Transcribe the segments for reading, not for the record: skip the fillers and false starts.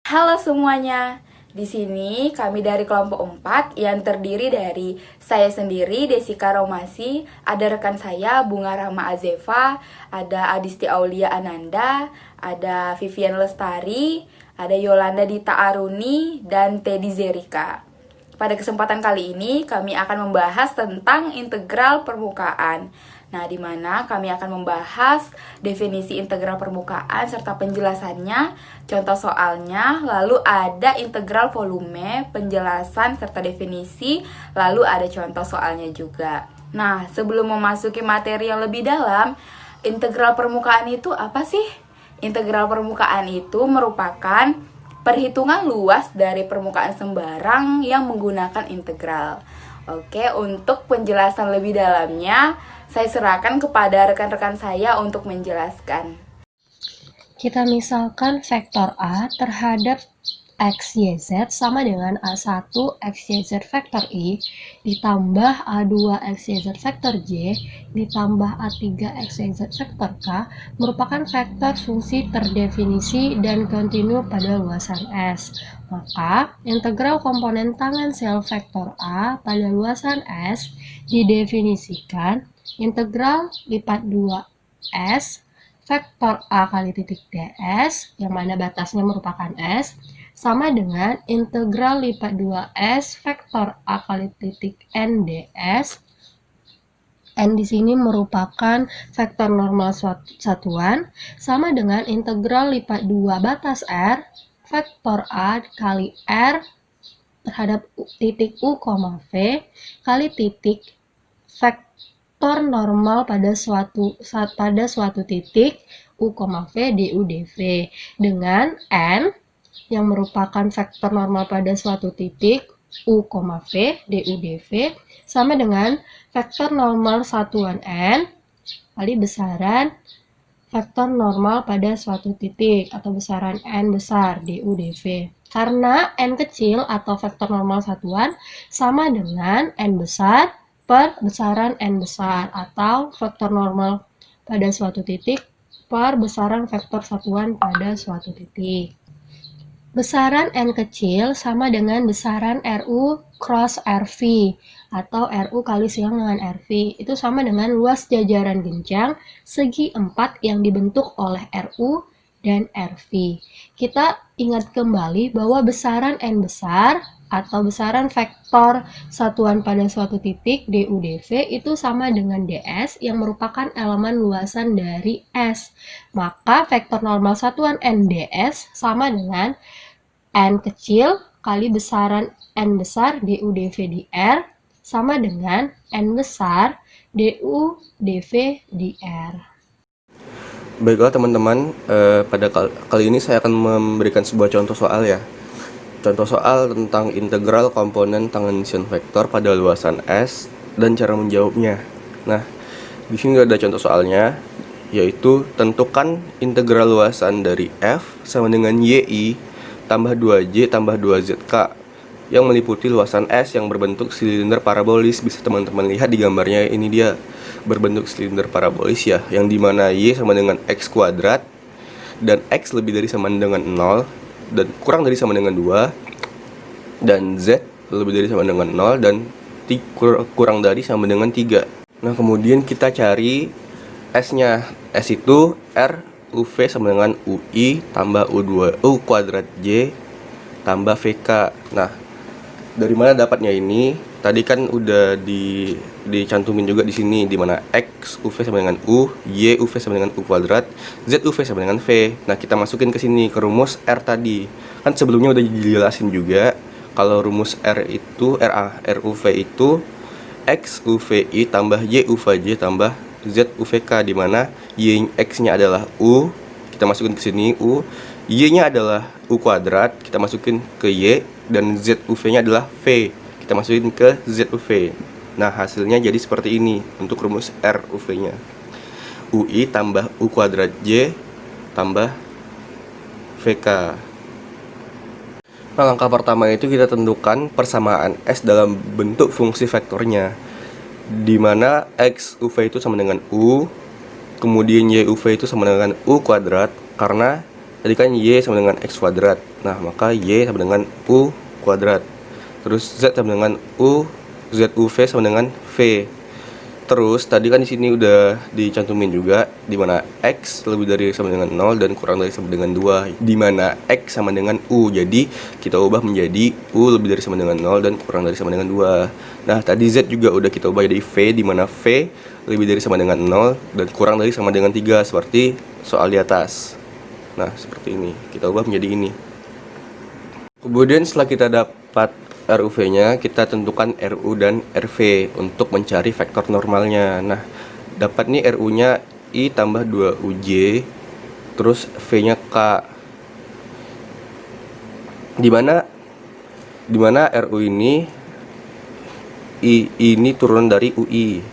Halo semuanya, di sini kami dari kelompok 4 yang terdiri dari saya sendiri, Desika Romasi, ada rekan saya, Bunga Rahma Azefa, ada Adisti Aulia Ananda, ada Vivian Lestari, ada Yolanda Dita Aruni, dan Teddy Zerika. Pada kesempatan kali ini kami akan membahas tentang integral permukaan. Nah, di mana kami akan membahas definisi integral permukaan serta penjelasannya, contoh soalnya, lalu ada integral volume, penjelasan serta definisi, lalu ada contoh soalnya juga. Nah, sebelum memasuki materi yang lebih dalam, integral permukaan itu apa sih? Integral permukaan itu merupakan perhitungan luas dari permukaan sembarang yang menggunakan integral. Oke, untuk penjelasan lebih dalamnya, saya serahkan kepada rekan-rekan saya untuk menjelaskan. Kita misalkan vektor A terhadap X, Y, Z sama dengan A1 X, Y, Z vektor I ditambah A2 X, Y, Z vektor J ditambah A3 X, Y, Z vektor K merupakan vektor fungsi terdefinisi dan kontinu pada luasan S. Maka, integral komponen tangen sel vektor A pada luasan S didefinisikan integral lipat 2S vektor A kali titik ds, yang mana batasnya merupakan S, sama dengan integral lipat 2S vektor A kali titik n ds. N di sini merupakan vektor normal satuan, sama dengan integral lipat 2 batas R, vektor A kali R terhadap titik U, V, kali titik vektor normal pada suatu titik U, V, DU, DV dengan N yang merupakan vektor normal pada suatu titik U, V, DU, DV sama dengan vektor normal satuan N kali besaran vektor normal pada suatu titik atau besaran N besar DU, DV. Karena N kecil atau vektor normal satuan sama dengan N besar per besaran N besar atau vektor normal pada suatu titik per besaran vektor satuan pada suatu titik. Besaran N kecil sama dengan besaran RU cross RV atau RU kali silang dengan RV. Itu sama dengan luas jajaran genjang segi 4 yang dibentuk oleh RU dan RV. Kita ingat kembali bahwa besaran N besar atau besaran vektor satuan pada suatu titik DU DV itu sama dengan DS yang merupakan elemen luasan dari S. Maka vektor normal satuan NDS sama dengan N kecil kali besaran N besar DU DV di R sama dengan N besar DU DV di R. Baiklah teman-teman, pada kali ini saya akan memberikan sebuah contoh soal ya. Contoh soal tentang integral komponen tanggensial vektor pada luasan S dan cara menjawabnya. Nah, di sini ada contoh soalnya, yaitu tentukan integral luasan dari F sama dengan YI tambah 2J tambah 2ZK yang meliputi luasan S yang berbentuk silinder parabolis. Bisa teman-teman lihat di gambarnya, ini dia berbentuk silinder parabolis ya, yang dimana Y sama dengan X kuadrat dan X lebih dari sama dengan 0 dan kurang dari sama dengan 2 dan Z lebih dari sama dengan 0 dan kurang dari sama dengan 3. Nah, kemudian kita cari S-nya. S itu R UV sama dengan UI tambah U2 U kuadrat J tambah VK. Nah, dari mana dapatnya ini? Tadi kan udah dicantumin juga di sini, di mana X UV sama dengan U, Y UV sama dengan U kuadrat, Z UV sama dengan V. Nah, kita masukin ke sini ke rumus R tadi. Kan sebelumnya udah dijelasin juga kalau rumus R itu RUV itu X UVI tambah Y UVJ tambah Z UVK, di mana Y X-nya adalah U, kita masukin ke sini U, Y-nya adalah U kuadrat, kita masukin ke Y, dan Z UV-nya adalah V, kita masukin ke Z UV. Nah, hasilnya jadi seperti ini untuk rumus R UV-nya. UI tambah U kuadrat J tambah VK. Nah, langkah pertama itu kita tentukan persamaan S dalam bentuk fungsi vektornya, di mana X UV itu sama dengan U, kemudian Y UV itu sama dengan U kuadrat, karena tadi kan Y sama dengan X kuadrat. Nah, maka Y sama dengan U kuadrat. Terus Z sama dengan U, ZUV sama dengan V. Terus tadi kan di sini udah dicantumin juga di mana X lebih dari sama dengan 0 dan kurang dari sama dengan 2, di mana X sama dengan U. Jadi kita ubah menjadi U lebih dari sama dengan 0 dan kurang dari sama dengan 2. Nah, tadi Z juga udah kita ubah jadi V, di mana V lebih dari sama dengan 0 dan kurang dari sama dengan 3 seperti soal di atas. Nah, seperti ini. Kita ubah menjadi ini. Kemudian setelah kita dapat RUV-nya, kita tentukan RU dan RV untuk mencari vektor normalnya. Nah, dapat nih RU-nya I tambah 2UJ, terus V-nya K. Dimana RU ini I ini turunan dari UI.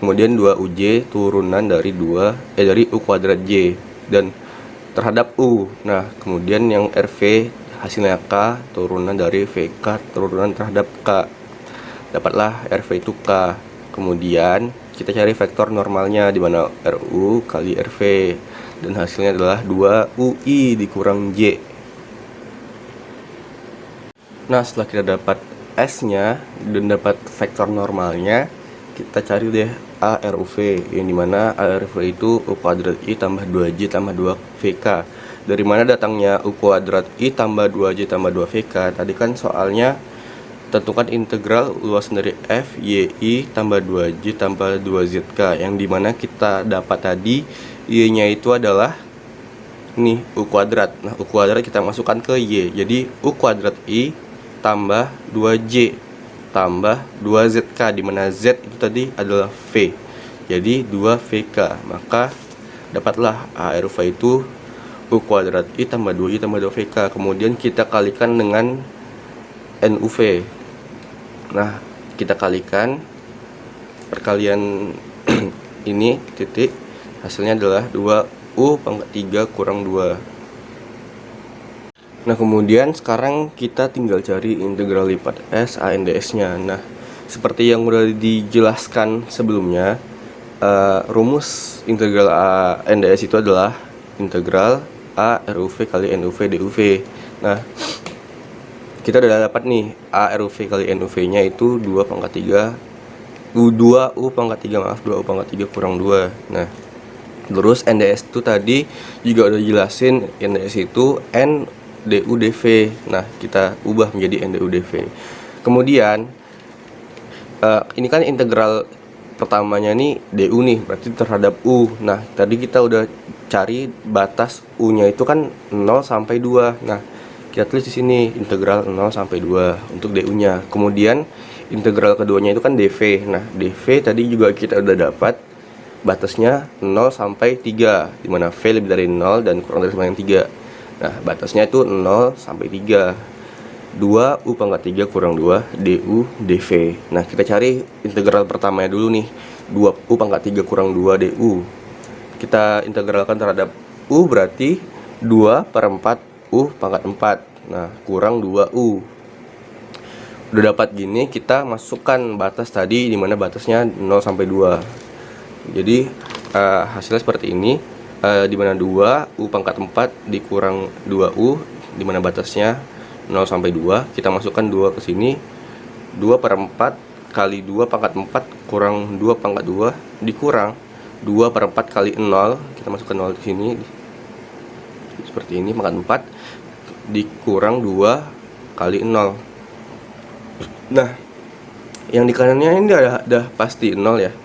Kemudian 2UJ turunan dari dari U kuadrat J dan terhadap U. Nah, kemudian yang RV hasilnya K turunan dari VK turunan terhadap K. Dapatlah RV itu K. Kemudian kita cari vektor normalnya, di mana RU kali RV, dan hasilnya adalah 2UI dikurang J. Nah, setelah kita dapat S-nya dan dapat vektor normalnya, kita cari deh ARUV, yang dimana ARUV itu U kuadrat I tambah 2J tambah 2VK. Dari mana datangnya U kuadrat I tambah 2J tambah 2VK? Tadi kan soalnya tentukan integral luasan dari F YI tambah 2J tambah 2ZK, yang dimana kita dapat tadi Y-nya itu adalah ini U kuadrat. Nah, U kuadrat kita masukkan ke Y, jadi U kuadrat I tambah 2J tambah 2ZK, dimana Z itu tadi adalah V, jadi 2VK. Maka dapatlah ARUV itu U kuadrat I tambah 2I tambah 2VK. Kemudian kita kalikan dengan NUV. Nah, kita kalikan perkalian ini titik, hasilnya adalah 2U pangkat 3 kurang 2. Nah, kemudian sekarang kita tinggal cari integral lipat S ANDS nya. Nah, seperti yang udah dijelaskan sebelumnya, rumus integral ANDS itu adalah integral A RUV kali NUV DUV. Nah, kita udah dapat nih A RUV kali NUV nya itu 2 pangkat 3 2U pangkat 3 2U pangkat 3 kurang 2. Nah, terus NDS itu tadi juga udah jelasin, NDS itu N DU DV. Nah, kita ubah menjadi NDU DV. Kemudian ini kan integral pertamanya nih DU nih, berarti terhadap U. Nah, tadi kita udah cari batas U-nya itu kan 0 sampai 2. Nah, kita tulis di sini integral 0 sampai 2 untuk DU-nya. Kemudian integral keduanya itu kan DV. Nah, DV tadi juga kita udah dapat batasnya 0 sampai 3, dimana V lebih dari 0 dan kurang dari sama dengan 3. Nah, batasnya itu 0 sampai 3. 2U pangkat 3 kurang 2 DU DV. Nah, kita cari integral pertamanya dulu nih, 2U pangkat 3 kurang 2 DU. Kita integralkan terhadap U, berarti 2/4 U pangkat 4. Nah, kurang 2U. Udah dapat gini, kita masukkan batas tadi, dimana batasnya 0 sampai 2. Jadi hasilnya seperti ini, dimana 2U pangkat 4 dikurang 2U, dimana batasnya 0 sampai 2. Kita masukkan 2 ke sini, 2/4 kali 2 pangkat 4 kurang 2 pangkat 2 dikurang 2/4 kali 0. Kita masukkan 0 di sini seperti ini, pangkat 4 dikurang 2 kali 0. Nah, yang di kanannya ini udah pasti 0 ya.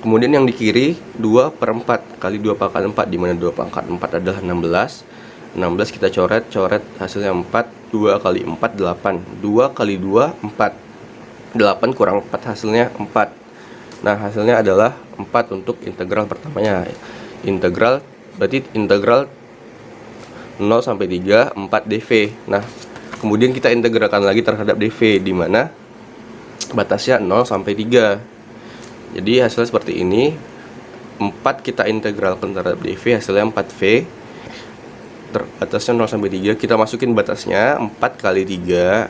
Kemudian yang di kiri 2/4 kali 2 pangkat 4, dimana 2 pangkat 4 adalah 16. 16 kita coret hasilnya 4. 2 kali 4 8. 2 kali 2 4. 8 kurang 4 hasilnya 4. Nah, hasilnya adalah 4 untuk integral pertamanya. Integral berarti integral 0 sampai 3 4 dv. Nah, kemudian kita integralkan lagi terhadap dv, di mana batasnya 0 sampai 3. Jadi hasilnya seperti ini. 4 kita integralkan terhadap dv, hasilnya 4v. Batasnya 0 sampai 3, kita masukin batasnya 4 kali 3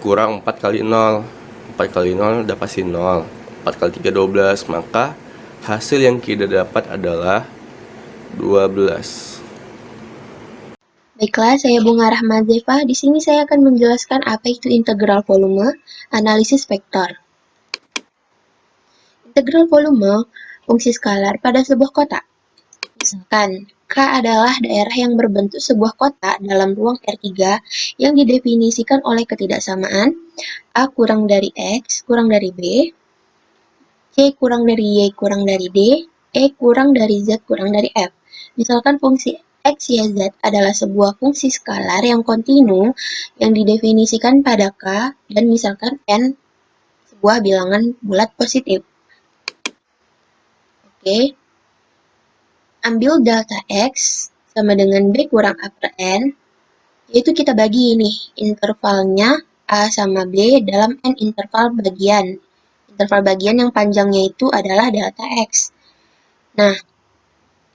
kurang 4 kali 0. 4 kali 0 udah pasti 0. 4 kali 3 12, maka hasil yang kita dapat adalah 12. Baiklah, saya Bunga Rahma Zefa. Di sini saya akan menjelaskan apa itu integral volume, analisis vektor. Integral volume, fungsi skalar pada sebuah kotak. Misalkan, K adalah daerah yang berbentuk sebuah kotak dalam ruang R3 yang didefinisikan oleh ketidaksamaan A kurang dari X kurang dari B, C kurang dari Y kurang dari D, E kurang dari Z kurang dari F. Misalkan fungsi X, Y, Z adalah sebuah fungsi skalar yang kontinu yang didefinisikan pada K dan misalkan N sebuah bilangan bulat positif. Oke. Ambil delta X sama dengan B kurang A per N, yaitu kita bagi nih intervalnya A sama B dalam N interval bagian. Interval bagian yang panjangnya itu adalah delta X. Nah,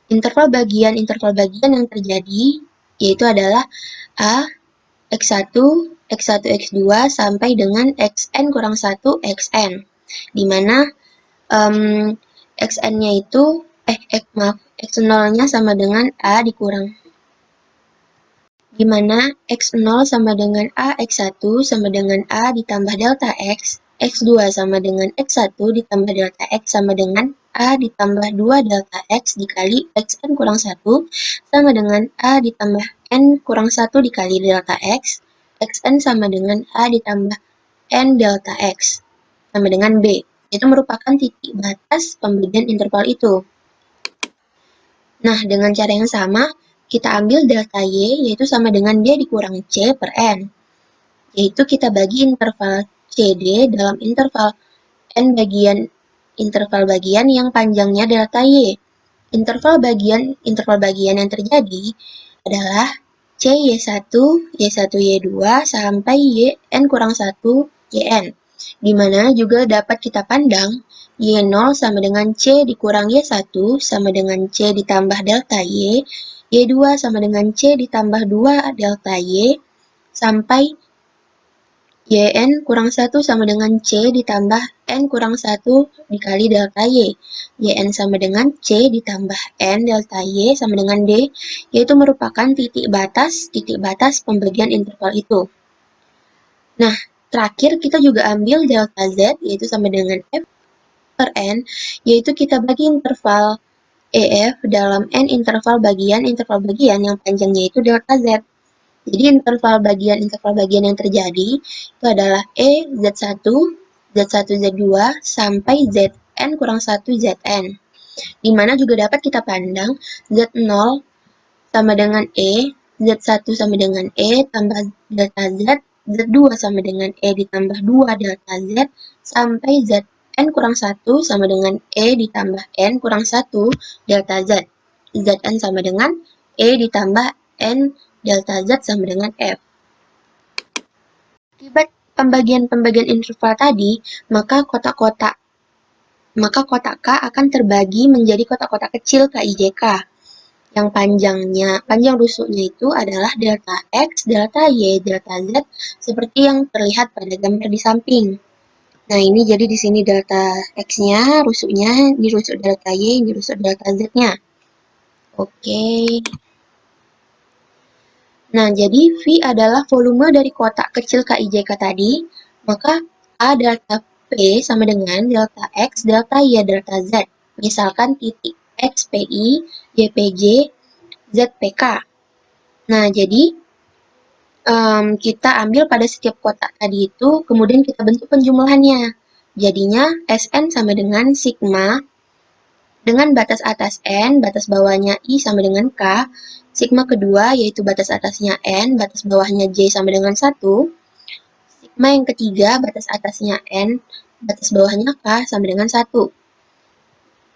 interval bagian yang terjadi yaitu adalah A, X1, X1, X2 sampai dengan Xn kurang 1, Xn. Di mana Xn-nya itu, X0-nya sama dengan A dikurang. Di mana X0 sama dengan A, X1 sama dengan A ditambah delta X, X2 sama dengan X1 ditambah delta X sama dengan A ditambah 2 delta X dikali Xn kurang 1 sama dengan A ditambah N kurang 1 dikali delta X, Xn sama dengan A ditambah N delta X sama dengan B. Itu merupakan titik batas pembagian interval itu. Nah, dengan cara yang sama, kita ambil delta Y, yaitu sama dengan D dikurang C per N. Yaitu kita bagi interval CD dalam interval N interval bagian yang panjangnya delta Y. Interval bagian yang terjadi adalah C Y1, Y1, Y2 sampai YN kurang 1, YN. Di mana juga dapat kita pandang Y0 sama dengan C dikurang Y1 sama dengan C ditambah delta Y, Y2 sama dengan C ditambah 2 delta Y, sampai YN kurang 1 sama dengan C ditambah N kurang 1 dikali delta Y. YN sama dengan C ditambah N delta Y sama dengan D, yaitu merupakan titik batas pembagian interval itu. Nah, terakhir kita juga ambil delta Z, yaitu sama dengan F per N, yaitu kita bagi interval EF dalam N interval bagian yang panjangnya itu delta Z. Jadi interval bagian yang terjadi itu adalah E Z1, Z1 Z2 sampai Zn kurang 1 Zn. Di mana juga dapat kita pandang Z0 sama dengan E, Z1 sama dengan E tambah delta Z, Z2 sama dengan E ditambah 2 delta Z sampai Zn kurang 1 sama dengan E ditambah N kurang 1 delta Z. Zn sama dengan E ditambah N delta Z sama dengan F. Akibat pembagian interval tadi, maka kotak K akan terbagi menjadi kotak-kotak kecil KIJK. Yang panjang rusuknya itu adalah delta X, delta Y, delta Z, seperti yang terlihat pada gambar di samping. Nah, ini jadi di sini delta X-nya, rusuknya, ini rusuk delta Y, ini rusuk delta Z-nya. Oke. Nah, jadi V adalah volume dari kotak kecil KIJK tadi, maka A delta P sama dengan delta X, delta Y, delta Z. Misalkan titik XPI, YPJ, ZPK. Nah, jadi kita ambil pada setiap kotak tadi itu, kemudian kita bentuk penjumlahannya. Jadinya SN sama dengan sigma dengan batas atas N, batas bawahnya I sama dengan K, sigma kedua yaitu batas atasnya N, batas bawahnya J sama dengan 1, sigma yang ketiga batas atasnya N, batas bawahnya K sama dengan 1.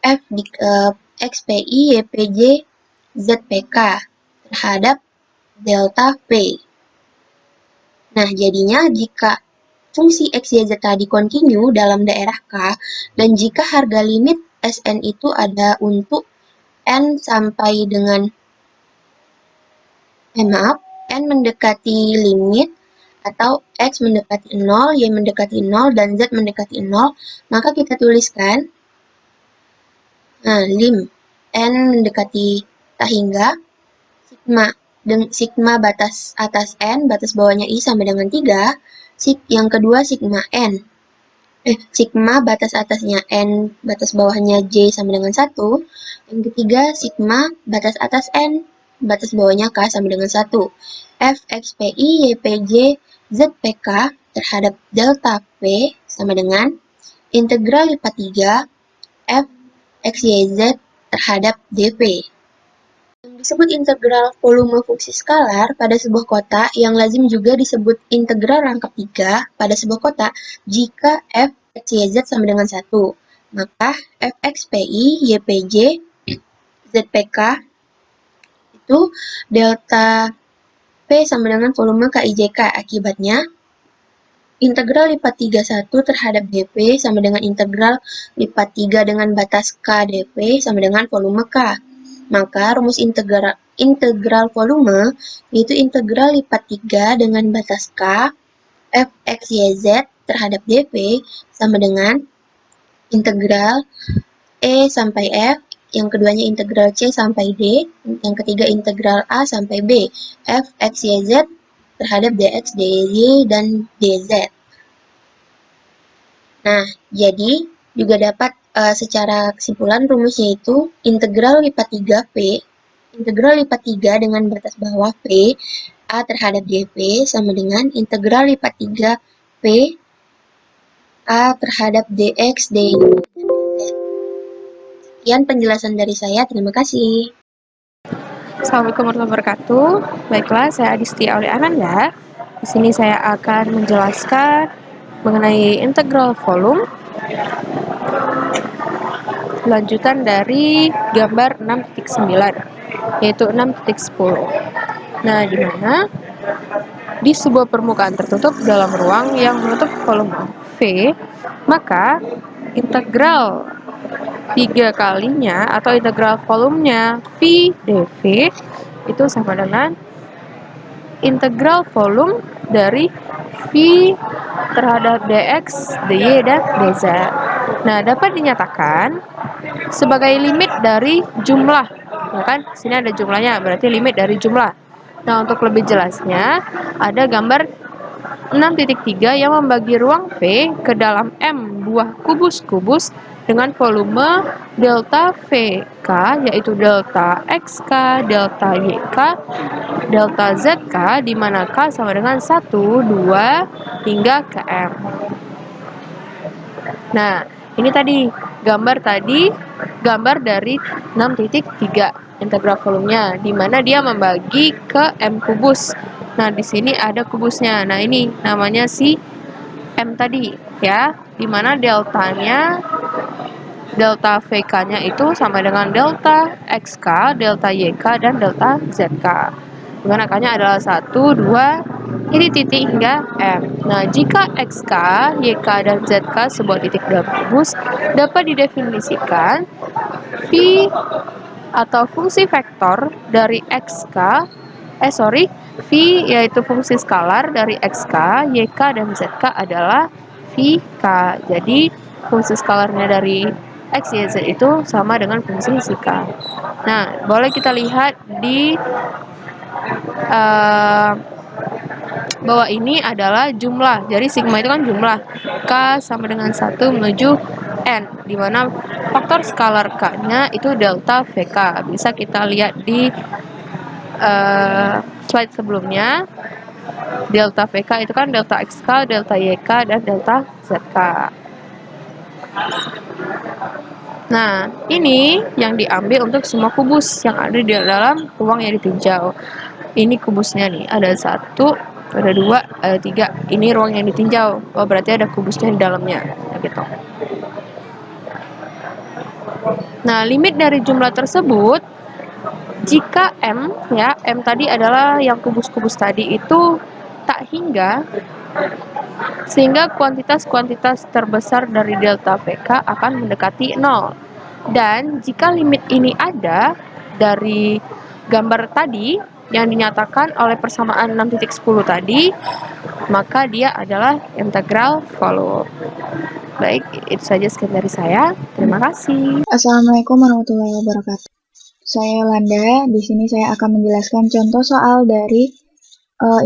F di XPI, YPJ, ZPK terhadap delta P. Nah, jadinya jika fungsi X, Y, Z tadi kontinu dalam daerah K, dan jika harga limit Sn itu ada untuk N sampai dengan N mendekati limit atau X mendekati 0, Y mendekati 0, dan Z mendekati 0, maka kita tuliskan lim N mendekati tak hingga sigma sigma batas atas N, batas bawahnya I sama dengan 3, yang kedua sigma N. Sigma batas atasnya N, batas bawahnya J sama dengan 1. Yang ketiga, sigma batas atas N, batas bawahnya K sama dengan 1. F, X, P, I, Y, P, J, Z, P, K terhadap delta P sama dengan integral lipat 3 F, X, Y, Z terhadap dP. Yang disebut integral volume fungsi skalar pada sebuah kotak yang lazim juga disebut integral rangkap 3 pada sebuah kotak jika f x, y, z sama dengan 1. Maka f x, p, i, y, p, j, z, p, k itu delta p sama dengan volume k, i, j, k. Akibatnya, integral lipat 3 1 terhadap dp sama dengan integral lipat 3 dengan batas k dp sama dengan volume k. Maka rumus integral volume yaitu integral lipat 3 dengan batas K f x, y, z terhadap dp sama dengan integral E sampai F, yang keduanya integral C sampai D, yang ketiga integral A sampai B, f x, y, z terhadap dx, dy, dan dz. Nah, jadi juga dapat secara kesimpulan rumusnya itu integral lipat 3P, integral lipat 3 dengan batas bawah P, A terhadap dP sama dengan integral lipat 3P, A terhadap dx, dy, dan dz. Sekian penjelasan dari saya, terima kasih. Assalamualaikum warahmatullahi wabarakatuh. Baiklah, saya Adistia Aulia Ananda. Di sini saya akan menjelaskan mengenai integral volume lanjutan dari gambar 6.9 yaitu 6.10. Nah, di mana di sebuah permukaan tertutup dalam ruang yang menutup volume V, maka integral 3 kalinya atau integral volumenya V dV itu sama dengan integral volume dari V terhadap dx, dy, dan dz. Nah, dapat dinyatakan sebagai limit dari jumlah, ya kan? Sini ada jumlahnya, berarti limit dari jumlah. Nah, untuk lebih jelasnya, ada gambar 6.3 yang membagi ruang V ke dalam M buah kubus-kubus dengan volume delta VK, yaitu delta XK, delta YK, delta ZK, di mana K sama dengan 1, 2, hingga ke M. Nah, ini tadi gambar dari 6.3 integral volumenya, di mana dia membagi ke M kubus. Nah, di sini ada kubusnya. Nah, ini namanya si M tadi, ya, di mana delta VK-nya itu sama dengan delta XK, delta YK, dan delta ZK. Dimana K-nya adalah 1, 2, ini titik hingga M. Nah, jika XK, YK, dan ZK sebuah titik dalam kubus, dapat didefinisikan V atau fungsi vektor dari V yaitu fungsi skalar dari XK, YK, dan ZK adalah VK. Jadi, fungsi skalarnya dari X, Y, Z itu sama dengan fungsi si K. Nah, boleh kita lihat di bahwa ini adalah jumlah. Jadi sigma itu kan jumlah. K sama dengan 1 menuju N, di mana faktor skalar K-nya itu delta VK. Bisa kita lihat di slide sebelumnya. Delta VK itu kan delta XK, delta YK, dan delta ZK. Nah, ini yang diambil untuk semua kubus yang ada di dalam ruang yang ditinjau. Ini kubusnya nih, ada 1, ada 2, ada 3. Ini ruang yang ditinjau. Oh, berarti ada kubusnya di dalamnya, gitu. Nah, limit dari jumlah tersebut, jika M, ya, M tadi adalah yang kubus-kubus tadi itu tak hingga, sehingga kuantitas-kuantitas terbesar dari delta VK akan mendekati 0. Dan jika limit ini ada dari gambar tadi yang dinyatakan oleh persamaan 6.10 tadi, maka dia adalah integral volume. Baik, itu saja sekian dari saya. Terima kasih. Assalamualaikum warahmatullahi wabarakatuh. saya Yolanda. Di sini saya akan menjelaskan contoh soal dari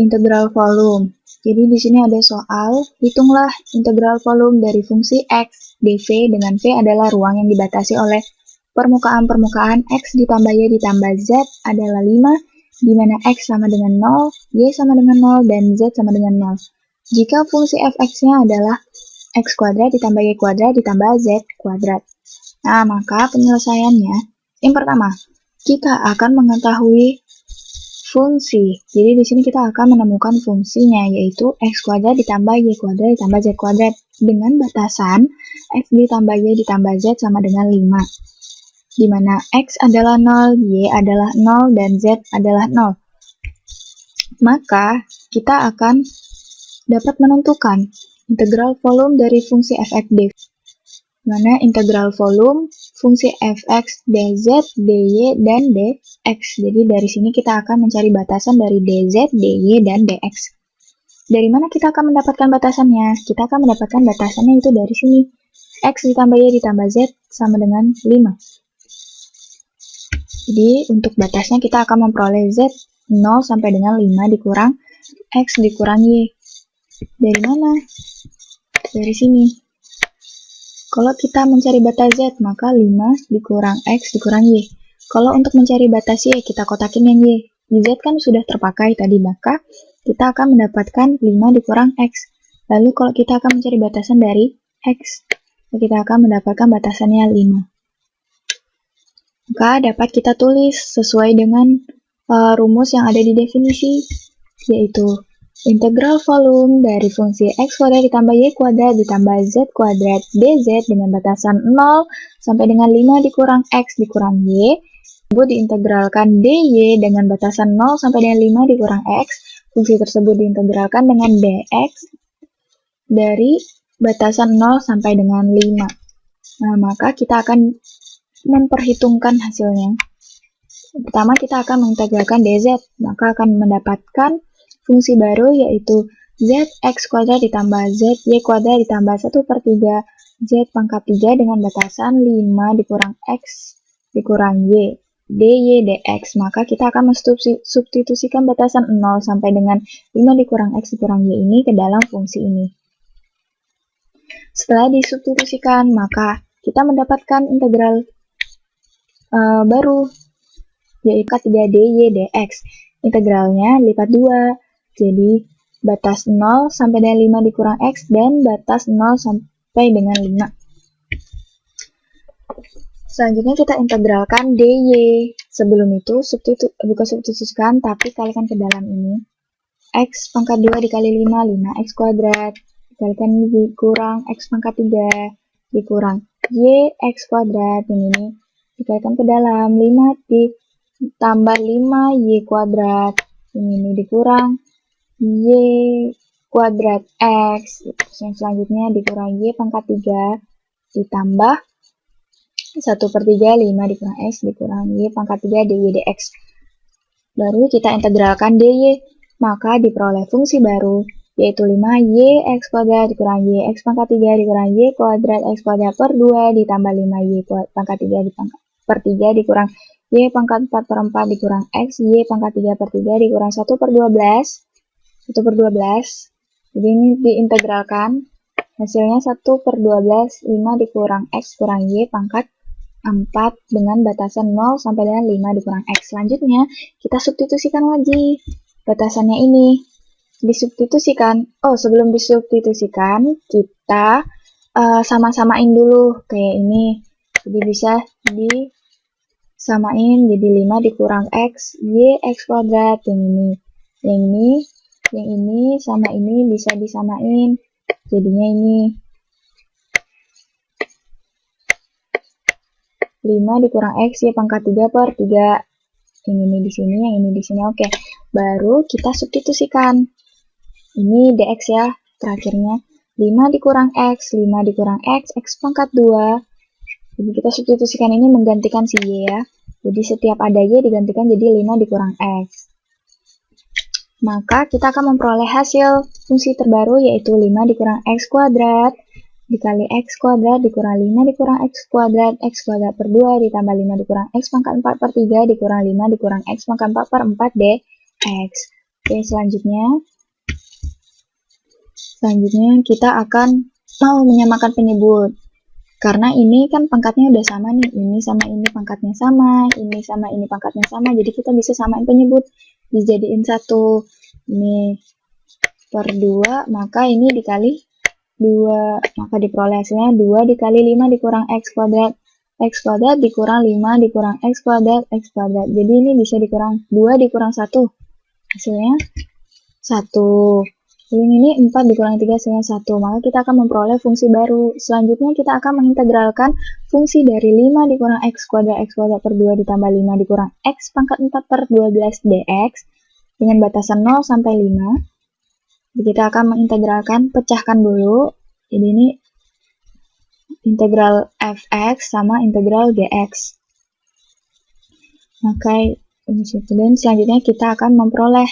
integral volume. Jadi di sini ada soal, hitunglah integral volume dari fungsi x dv dengan v adalah ruang yang dibatasi oleh permukaan X ditambah Y ditambah Z adalah 5, di mana X sama dengan 0, Y sama dengan 0, dan Z sama dengan 0. Jika fungsi fx-nya adalah X kuadrat ditambah Y kuadrat ditambah Z kuadrat. Nah, maka penyelesaiannya, yang pertama, kita akan mengetahui fungsi. Jadi di sini kita akan menemukan fungsinya, yaitu X kuadrat ditambah Y kuadrat ditambah Z kuadrat dengan batasan X ditambah Y ditambah Z sama dengan 5. Di mana X adalah 0, Y adalah 0, dan Z adalah 0. Maka kita akan dapat menentukan integral volume dari fungsi fx dv. Mana integral volume fungsi fx dz, dy, dan dx. Jadi dari sini kita akan mencari batasan dari dz, dy, dan dx. Dari mana kita akan mendapatkan batasannya? Kita akan mendapatkan batasannya itu dari sini. X ditambah Y ditambah Z sama dengan 5. Jadi untuk batasnya kita akan memperoleh Z 0 sampai dengan 5 dikurang X dikurang Y. Dari mana? Dari sini. Kalau kita mencari batas Z, maka 5 dikurang X dikurang Y. Kalau untuk mencari batas Y, kita kotakin yang Y. Z kan sudah terpakai tadi, maka kita akan mendapatkan 5 dikurang X. Lalu kalau kita akan mencari batasan dari X, kita akan mendapatkan batasannya 5. Maka dapat kita tulis sesuai dengan rumus yang ada di definisi, yaitu integral volume dari fungsi X kuadrat ditambah Y kuadrat ditambah Z kuadrat dz dengan batasan 0 sampai dengan 5 dikurang X dikurang Y, tersebut diintegralkan dy dengan batasan 0 sampai dengan 5 dikurang X, fungsi tersebut diintegralkan dengan dx dari batasan 0 sampai dengan 5. Nah, maka kita akan memperhitungkan hasilnya. Pertama kita akan mengintegralkan dz, maka akan mendapatkan fungsi baru yaitu zx kuadrat ditambah zy kuadrat ditambah 1/3 z pangkat 3 dengan batasan 5 dikurang x dikurang y dy dx. Maka kita akan mensubstitusikan batasan 0 sampai dengan 5 dikurang x dikurang y ini ke dalam fungsi ini. Setelah disubstitusikan, maka kita mendapatkan integral baru, yaitu 3 dy dx. Integralnya lipat 2, jadi batas 0 sampai dengan 5 dikurang x dan batas 0 sampai dengan 5. Selanjutnya kita integralkan dy. Sebelum itu bukan substitusikan, tapi kalikan ke dalam ini. X pangkat 2 dikali 5, 5x kuadrat. Dikalikan dikurang x pangkat 3 dikurang y x kuadrat. Ini dikalikan ke dalam 5 ditambah 5 y kuadrat. Ini dikurang y kuadrat x. Terus yang selanjutnya dikurang y pangkat 3 ditambah 1/3 5 dikurang x dikurang y pangkat 3 dy dx. Baru kita integralkan dy, maka diperoleh fungsi baru yaitu 5y x kuadrat dikurang y x pangkat 3 dikurang y kuadrat x kuadrat per 2 ditambah 5y pangkat 3 per 3 dikurang y pangkat 4/4 dikurang x y pangkat 3/3 dikurang 1/12. Jadi ini diintegralkan, hasilnya 1/12 5 dikurang x kurang y pangkat 4 dengan batasan 0 sampai dengan 5 dikurang x. Selanjutnya kita substitusikan lagi batasannya ini. Disubstitusikan, sebelum disubstitusikan kita sama-samain dulu kayak ini. Jadi bisa disamain jadi 5 dikurang x y x kuadrat. Yang ini sama ini bisa disamain, jadinya ini 5 dikurang x y pangkat 3/3. Yang ini di sini, yang ini di sini. Oke, baru kita substitusikan. Ini dx ya, terakhirnya 5 dikurang x x pangkat 2. Jadi kita substitusikan ini menggantikan si y ya. Jadi setiap ada y digantikan jadi 5 dikurang x. Maka kita akan memperoleh hasil fungsi terbaru yaitu 5 dikurang x kuadrat dikali X kuadrat dikurang 5 dikurang X kuadrat per 2 ditambah 5 dikurang X pangkat 4 per 3 dikurang 5 dikurang X pangkat 4 per 4 dx. Oke, selanjutnya kita akan mau menyamakan penyebut. Karena ini kan pangkatnya udah sama nih, ini sama ini pangkatnya sama, ini sama ini pangkatnya sama, jadi kita bisa samain penyebut, dijadiin 1. Ini per 2, maka ini dikali 2, maka diperoleh hasilnya 2 dikali 5 dikurang X kuadrat dikurang 5 dikurang X kuadrat. Jadi ini bisa dikurang 2 dikurang 1, hasilnya 1. Ini 4 dikurang 3 hasilnya 1, maka kita akan memperoleh fungsi baru. Selanjutnya kita akan mengintegralkan fungsi dari 5 dikurang X kuadrat per 2 ditambah 5 dikurang X pangkat 4 per 12 dx dengan batasan 0 sampai 5. Jadi kita akan mengintegralkan, pecahkan dulu. Jadi ini integral fx sama integral gx. Maka dan selanjutnya kita akan memperoleh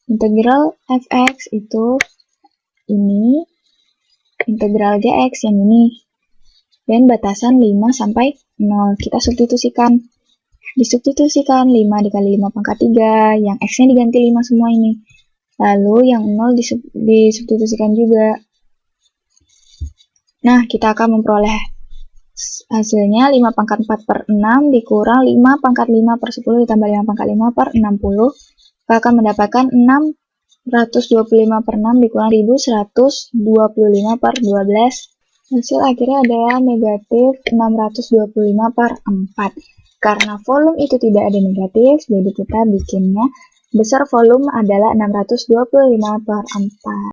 integral fx itu ini, integral gx yang ini, dan batasan 5 sampai 0. Kita substitusikan. Disubstitusikan 5 dikali 5 pangkat 3, yang x-nya diganti 5 semua ini. Lalu yang 0 disubstitusikan juga. Nah, kita akan memperoleh hasilnya 5 pangkat 4 per 6 dikurang 5 pangkat 5 per 10 ditambah 5 pangkat 5 per 60. Kita akan mendapatkan 625 per 6 dikurang 1125 per 12. Hasil akhirnya adalah negatif 625 per 4. Karena volume itu tidak ada negatif, jadi kita bikinnya besar volume adalah 625 per 4.